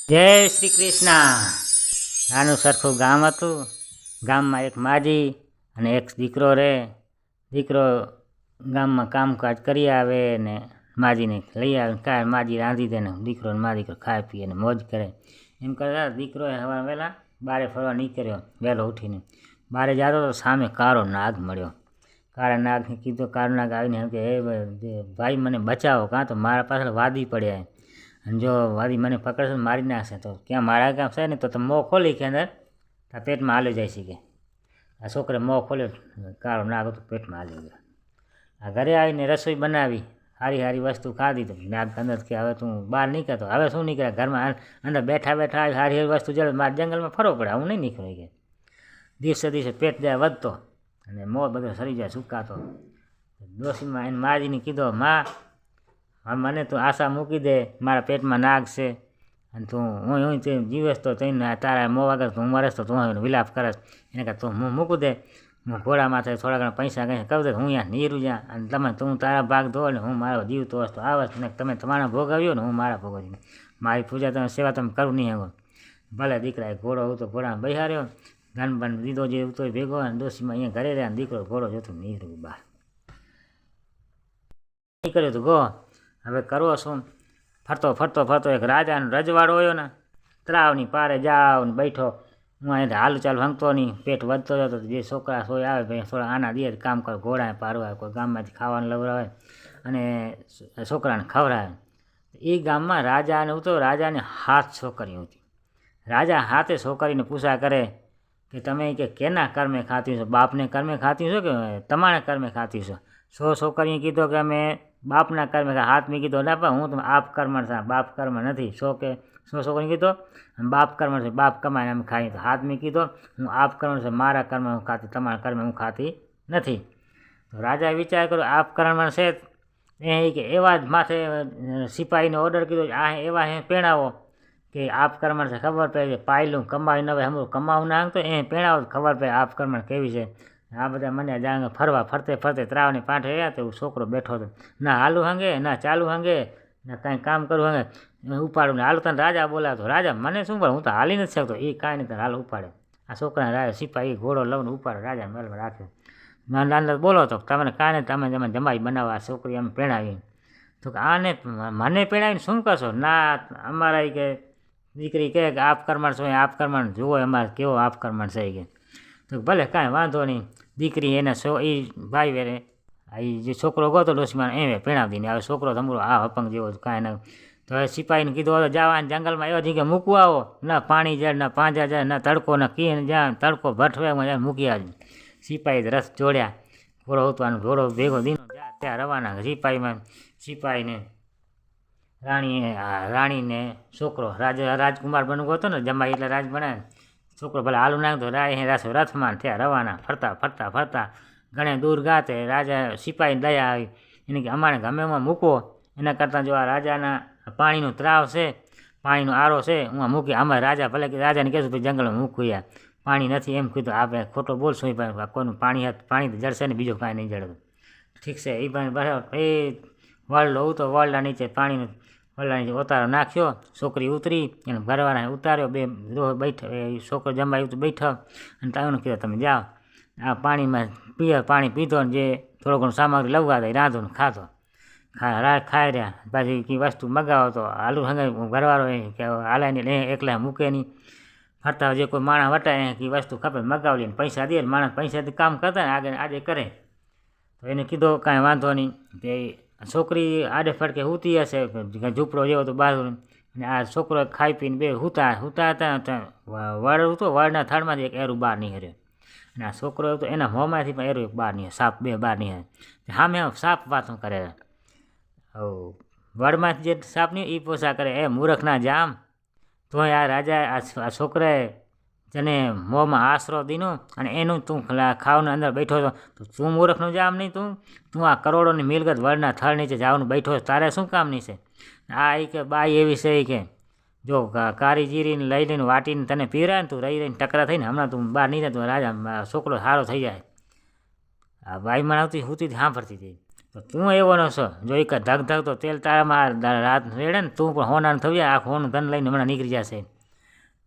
જય શ્રી કૃષ્ણ। નાનું સરખું ગામ હતું। ગામમાં એક માજી અને એક દીકરો રહે। દીકરો ગામમાં કામકાજ કરી આવે ને માજીને લઈ આવે, કાંઈ માજી રાંધી દે ને દીકરો ને મા દીકરો ખાય પીએ ને મોજ કરે। એમ કરતા દીકરોએ હવા વહેલા બારે ફરવા નીકળ્યો। વહેલો ઉઠીને બારે જતો તો સામે કાળો નાગ મળ્યો। કાળા નાગને કીધું, કાળો નાગ આવીને એમ કે, હે ભાઈ મને બચાવો, કાં તો મારા પાછળ વાદી પડ્યા, અને જો વાદી મને પકડશે મારી નાખશે તો ક્યાં મારા ગામ છે ને તો તમે મોં ખોલી કે અંદર આ પેટમાં હાલ્યો જાય છે કે આ છોકરે મોં ખોલ્યો, કાળો નાગ હતો પેટમાં હાલ્યો ગયો। આ ઘરે આવીને રસોઈ બનાવી, સારી સારી વસ્તુ ખાધી તો નાગ અંદર કે હવે તું બહાર નીકળતો, હવે શું નીકળે, ઘરમાં અંદર બેઠા બેઠા આવી સારી સારી વસ્તુ જડે, મારે જંગલમાં ફરવો પડે, હું નહીં નીકળું કે। દિવસે દિવસે પેટ જાય વધતો અને મોં બધો સરી જાય સુકાતો। ડોશીમાં એને માજીને કીધો, માં મને તું આશા મૂકી દે, મારા પેટમાં નાગ છે અને તું હું જીવેશ તો તઈને તારા મોં વગર તું મરેશ તો તું વિલાપ કરશ, એને કહે તું હું મૂકું દે, હું ઘોડા માથે થોડા ઘણા પૈસા કહી કહું દે, હું અહીંયા નીરું જ્યાં અને તમે તું તારા ભાગ ધો ને હું મારો જીવ તો વસ્તુ આવશ ને તમે તમારા ભોગવ્યો ને હું મારા ભોગવ્યો, મારી પૂજા તમે સેવા તમે કરવું નહીં આવો। ભલે દીકરાએ ઘોડો હતો, ઘોડામાં બહાર્યો, ધન બન દીધો જે હતો ભેગો, અને ડોશીમાં અહીંયા ઘરે રહ્યા, દીકરો ઘોડો જોતો નીરું બહાર નીકળ્યો તો ગો હવે કરવો શું। ફરતો ફરતો ફરતો એક રાજાનો રજવાડો હોયો ને, તળાવની પારે જાવ ને બેઠો, હું અહીં હાલ ચાલુ હંગતો નહીં, પેટ વધતો જતો, જે છોકરા સોય આવે ભાઈ થોડા આના દે કામ કરો, ઘોડા પારવા, કોઈ ગામમાંથી ખાવાનું લવડાવે અને છોકરાને ખવડાવે। એ ગામમાં રાજાને હતો, રાજાને 7 છોકરીઓ હતી। રાજા 7 છોકરીને પૂછા કરે કે તમે કે કેના કર્મે ખાતી છો, બાપને કર્મે ખાતી છો કે તમારા કર્મે ખાતી છો? 100 છોકરીએ કીધો કે અમે બાપના કર્મે, હાથમાં કીધો ના પણ હું તમે આપ કર્મ છે, બાપ કર્મ નથી। 100 છોકરીએ કીધો બાપ કર્મ છે, બાપ કમાઈને અમે ખાઈએ, તો હાથમાં કીધો હું આપ કર્મ છે, મારા કર્મ હું ખાતી, તમારા કર્મ હું ખાતી નથી। તો રાજાએ વિચાર કર્યો આપ કર્મ છે એ કે એવા જ માથે સિપાહીને ઓર્ડર કીધો, આ એવા હે પેણાવો કે આપ કર્મ છે ખબર પડે, પાયલું કમાવી ન હોય હમણાં કમાવું ના તો એ પેણાવો ખબર પડે આપ કર્મ કેવી છે। આ બધા મને જાણ ફરવા ફરતે ફરતે ત્રાવની પાઠે રહ્યા તો છોકરો બેઠો હતો, ના હાલું હંગે ના ચાલુ હંગે ના કાંઈ કામ કરવું હંગે, ઉપાડું ને હાલું તને રાજા બોલાવતો, રાજા મને શું કરે, હું તો હાલી નથી શકતો, એ કાંઈ નહીં તને હાલ ઉપાડે। આ છોકરાને રાજા સિપાહી ઘોડો લઈને ઉપાડે, રાજા મેળમાં રાખ્યો, નાના બોલો તો તમને કાંઈ નહીં, તમે જમાઈ બનાવવા છોકરી અમે પેણાવી, તો આને મને પેણાવીને શું કરશો? ના અમારા કે દીકરી કહે કે આપ કર્મણ છો, આપ કર્મણ જુઓ અમારે કેવો આપ કર્મણ છે કે, તો ભલે કાંઈ વાંધો નહીં, દીકરી એને એ ભાઈ વેરે એ જે છોકરો ગયો ડોશીમાં એ પેણાવી દઈને, હવે છોકરો તમારો આ અપંગ જેવો કાંઈ ન, તો હવે સિપાહીને કીધું જવા જંગલમાં એવા જગ્યાએ મૂકવા આવો, ના પાણી જાય ના પાંજા જાય ના તડકો ના કીને જાય, તડકો ભઠવે જાય મૂકી આવજો। સિપાહી રસ જોડ્યા, ઘોડો ઉતવાનો ઘોડો ભેગો દીનો જાય ત્યાં રવાના। સિપાહીને રાણીને છોકરો રાજકુમાર બનવો હતો ને, જમાઈ એટલે રાજ બનાવે, છોકરો ભલે હાલું નાખતો રથમાં થયા રવાના, ફરતા ફરતા ફરતા ઘણે દૂર ગાતે રાજા સિપાહીને દયા આવી, એને કે અમારે ગમેમાં મૂકો, એના કરતાં જો આ રાજાના પાણીનો ત્રાવ છે, પાણીનો આરો છે, હું મૂકી અમારે રાજા ભલે રાજાને કહેશું ભાઈ જંગલમાં મૂકવું, પાણી નથી એમ કીધું, આપણે ખોટો બોલશું, કોઈનું પાણી તો જળશે ને બીજું કાંઈ નહીં જળતું, ઠીક છે એ પણ બરાબર। એ વળલો તો વળલા નીચે પાણીનું વળલા નીચે ઉતારો નાખ્યો, છોકરી ઉતરી એને ઘરવાળાને ઉતાર્યો, બે બેઠા છોકરો જમાઈ બેઠો અને તમે કીધું તમે જાઓ આ પાણીમાં પાણી પીધો ને જે થોડો ઘણો સામગ્રી લવવા દે રાંધો ને ખાધો, ખાઈ રહ્યા, પાછી કઈ વસ્તુ મગાવો તો આલુ હંગે ઘરવાળો કે હાલાઈને એકલા મૂકે નહીં, ફરતા જે કોઈ માણસ વટાય કઈ વસ્તુ ખપે મગાવી લઈને પૈસા દે, માણસ પૈસાથી કામ કરતા ને આગળ આજે કરે, તો એને કીધો કાંઈ વાંધો નહીં, તે છોકરી આડે ફડકે હૂતી હશે ઝૂંપડો જેવો તો બહાર, અને આ છોકરો ખાઈ પીને બે હૂતા હતા, વડ હતો વડના થડમાંથી એક એરું બહાર નીકળ્યો, અને આ છોકરો હતો એના મોંમાંથી પણ એરું એક બહાર નીકળે, સાપ બે બહાર નીકળે, સામે સાપ વાતો કરે, વડમાંથી જે સાપ નહીં એ પોસા કરે, એ મૂર્ખના જામ, તો આ રાજા આ છોકરાએ જેને મોંમાં આશરો દીનો અને એનું તું ખાવને અંદર બેઠો છો, તો તું મૂર્ખનું જામ નહીં, તું આ કરોડોની મિલકત વડના થળ નીચે જવાનું બેઠો છે, તારે શું કામ નહીં છે? આ એ કે બાઈ એવી છે કે જો કારી જીરીને લઈ લઈને વાટીને તને પીરાય ને તું રહી રહીને ટકરા થઈને હમણાં તું બહાર નહીં જાય, તું રાજા છોકરો સારો થઈ જાય। આ બાઈ મને આવતી હુતી સાંભળતી હતી, તો તું એવો ન છો જો એક ધગ ધગ તો તેલ તારામાં રાત રેડે ને તું પણ હોનાનું થયું જાય આખું હોનું ધન લઈને હમણાં નીકળી જશે.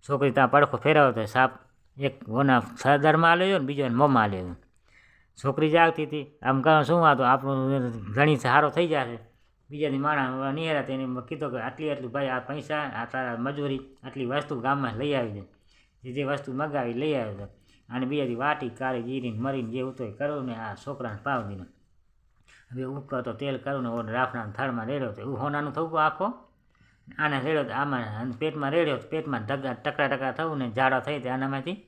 છોકરી ત્યાં પડખો ફેરવ્યો તો સાપ એક હોના સરદારમાં લેજો ને બીજો મોંમાં લેજો. છોકરી જાગતી હતી આમ કહો શું વાતો આપણું ધણી સારો થઈ જશે. બીજાથી માણસ નિહાળ્યા તેને કીધું કે આટલી ભાઈ આ પૈસા આ તારા મજૂરી આટલી વસ્તુ ગામમાં લઈ આવી છે જે વસ્તુ મગાવી લઈ આવ્યો છે અને બીજાથી વાટી કાળી જીરીને મરીને જે ઉતો એ કરવું ને આ છોકરાને પાવ દીધું. હવે ઉકળતો તેલ કરું ને ઓને રાફડાના થાળમાં રેડ્યો તો એવું હોનાનું થવું આખો આને રેડ્યો તો આમાં પેટમાં રેડ્યો તો પેટમાં ટકરા ટકરા થવું ને જાડો થઈ તો આનામાંથી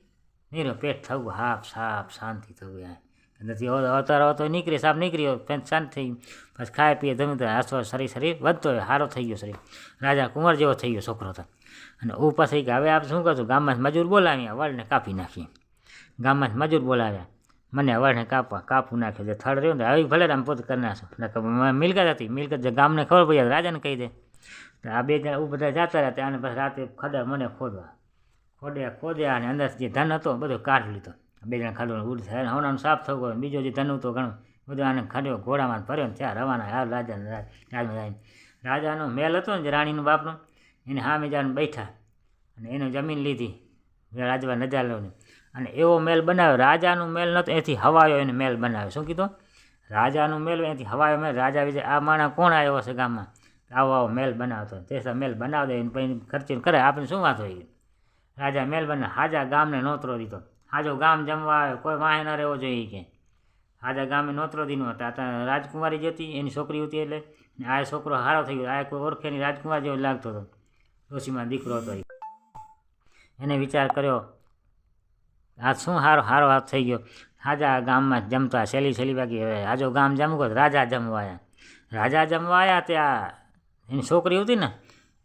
નીરો પેટ થવું હાફ સાફ શાંતિ થવું યાર નથી અવતારો તો નીકળી સાપ નીકળ્યો શાંત થઈ પછી ખાય પીએ તમે તો હાસો શરીર વધતો હોય સારો થઈ ગયો શરીર રાજા કુંવર જેવો થઈ ગયો છોકરો તો. અને હું પછી કે હવે આપણે શું કરશું ગામમાં મજૂર બોલાવ્યા વળને કાપી નાખીએ. ગામમાં મજૂર બોલાવ્યા મને વળને કાપું નાખ્યો જે થડ રહ્યો ને આવી ભલે આમ પોતે કરી નાખશો મિલકત હતી મિલકત જે ગામને ખબર પડી રાજાને કહી દે તો આ બે જણા બધા જતા રહ્યા ત્યાં પછી રાતે ખડા મને ખોદ્યા અને અંદર જે ધન હતો બધું કાઢી લીધો. બે જણા ખાડો ઉડ થાય હોનાનું સાફ થવું હોય બીજો જે ધન હતો ઘણું બધું આને ખાડ્યો ઘોડામાં ભર્યો ને ત્યાં રવાના હાલ રાજમાં રાજાનો મેલ હતો ને જે રાણીનું બાપનું એને સામે જાને બેઠા અને એને જમીન લીધી રાજવા નજાલોને અને એવો મેલ બનાવ્યો. રાજાનું મેલ નહોતો એથી હવાયો એને મેલ બનાવ્યો. શું કીધું રાજાનું મેલ એથી હવાયો મેલ રાજા વિશે આ માણસ કોણ આવ્યો હશે ગામમાં આવો મેલ બનાવતો તે મેલ બનાવી દે પછી ખર્ચીને કરે આપણે શું વાત હોય. રાજા મેલ બનાવે હાજા ગામને નોતરો દીધો. હાજો ગામ જમવા આવે કોઈ વાહે ન રહેવો જોઈએ કે હાજા ગામે નોતરો દીનો હતા. રાજકુમારી જે હતી એની છોકરી હતી એટલે આ છોકરો સારો થઈ ગયો. આ કોઈ ઓળખેની રાજકુમાર જેવો લાગતો હતો. ડોશીમાં દીકરો હતો એને વિચાર કર્યો આ શું સારો હાથ થઈ ગયો. હાજા ગામમાં જમતા છેલ્લી વાગી હવે હાજો ગામ જમવું રાજા જમવા આવ્યા ત્યાં એની છોકરી હતી ને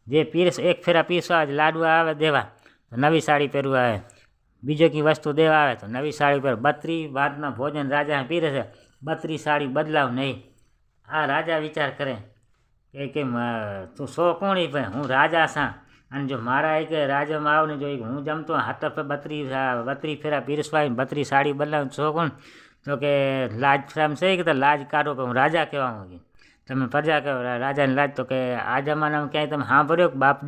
જે પીરસ એક ફેરા પીસવા લાડવા આવે દેવા તો નવી સાડી પહેરવા આવે બીજો કંઈ વસ્તુ દેવા આવે તો નવી સાડી પર 32 વાતના ભોજન રાજા પીરે છે 32 સાડી બદલાવ નહીં. આ રાજા વિચાર કરે કે કેમ તું સો કોણી ભાઈ હું રાજા છા અને જો મારા એક રાજ્યમાં આવ ને જો હું જમતો હાથ પર 32 ફેરા પીરસવા 32 સાડી બદલાવ સો કોણ તો કે લાજ ફ્રામ છે કે લાજ કાઢો કે હું રાજા કહેવા કે તમે પ્રજા કહો રાજાની લાજ તો કે આ જમાનામાં ક્યાંય તમે સાંભળ્યો કે બાપ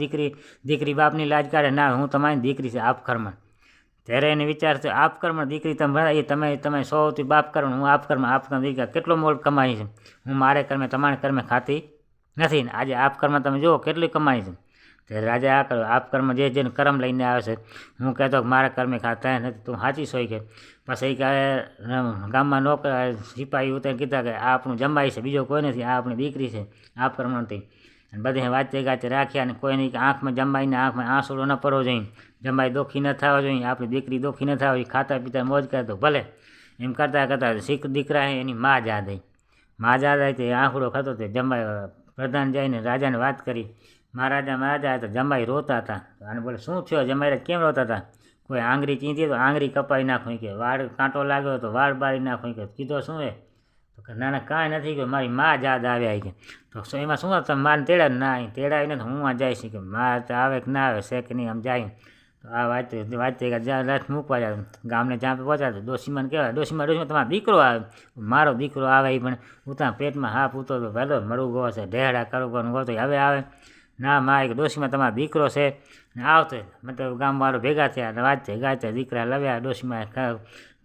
દીકરી બાપની લાજ કાઢે ના હું તમારી દીકરી છે આપકર્મણ. ત્યારે એને વિચાર છે આપકર્મણ દીકરી તમે સૌથી બાપ કર્મ હું આપકર્મ દીકરા કેટલો મોલ કમાઈ છે હું મારે કર્મે તમારે કર્મે ખાતી નથી ને આજે આપકર્મ તમે જુઓ કેટલી કમાઈ છે. ત્યારે રાજા આ કર્યો આપકર્મ જેને કર્મ લઈને આવે છે હું કહેતો કે મારા કર્મે ખાતા નથી તું સાચી સોય કે પછી કે ગામમાં નોકર સિપાહી ઉતરીને કીધા કે આ આપણું જમાઈ છે બીજો કોઈ નથી આ આપણી દીકરી છે આપકર્મ નથી. અને બધે વાંચે રાખ્યા અને કોઈની આંખમાં જમાઈને આંખમાં આંસુડો ન પડવો જોઈએ જમાઈ દોખી ન થવા જોઈએ આપણી દીકરી દોખી ન થવા જોઈએ ખાતા પીતા મોજ કરે તો ભલે એમ કરતાં શીખ દીકરા એની માં યાદ આવી તે આંખડો ખાતો તે જમાઈ પ્રધાન જઈને રાજાને વાત કરી મહારાજા તો જમાઈ રોતા હતા અને બોલે શું થયો જમાઈ કેમ રોતા હતા કોઈ આંગળી ચીંધી તો આંગળી કપાઈ નાખવી કે વાળ કાંટો લાગ્યો તો વાળ બાળી નાખવી કે કીધો શું એ તો કે ના કાંઈ નથી કે મારી માં યાદ આવ્યા કે તો એમાં શું તમે મારે તેડા ના તેડાવી નથી હું આ જઈશ કે મારે તો આવે કે ના આવે છે કે નહીં આમ જાય તો આ વાત રથ મૂકવા જાય ગામને જ્યાં પહોંચાડે ડોશીમાને કહેવાય ડોશીમાં તમારો દીકરો આવે મારો દીકરો આવે એ પણ ઉતા પેટમાં હાફ ઉતો તો ભલો મળવું ગયો છે ઢેડા કરવાનું ગયો તો હવે આવે ના માં એક ડોશીમાં તમારો દીકરો છે ને આવતો મતલબ ગામવાળો ભેગા થયા વાંચતે ગાચતે દીકરા લવ્યા ડોશીમાં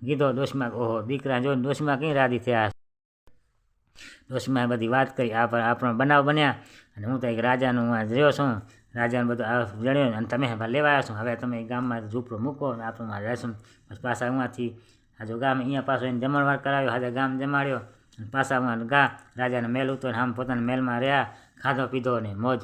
કીધો ડોશીમાં ઓહો દીકરા જોઈને ડોશીમાં કંઈ રાજી થયા. ડોશીમાં બધી વાત કરી આપણો બનાવ બન્યા અને હું તો એક રાજાનું રહ્યો છું રાજાને બધું જણ્યો અને તમે લેવા આવ્યા છો હવે તમે ગામમાં ઝૂંપડો મૂકો અને આપણું રહેશું પછી પાછા ઉમાંથી હાજો ગામ અહીંયા પાછો એને જમણવાર કરાવ્યો હાજર ગામ જમાડ્યો અને પાછા રાજાને મેલ ઉતો આમ પોતાના મેલમાં રહ્યા ખાધો પીધો અને મોજ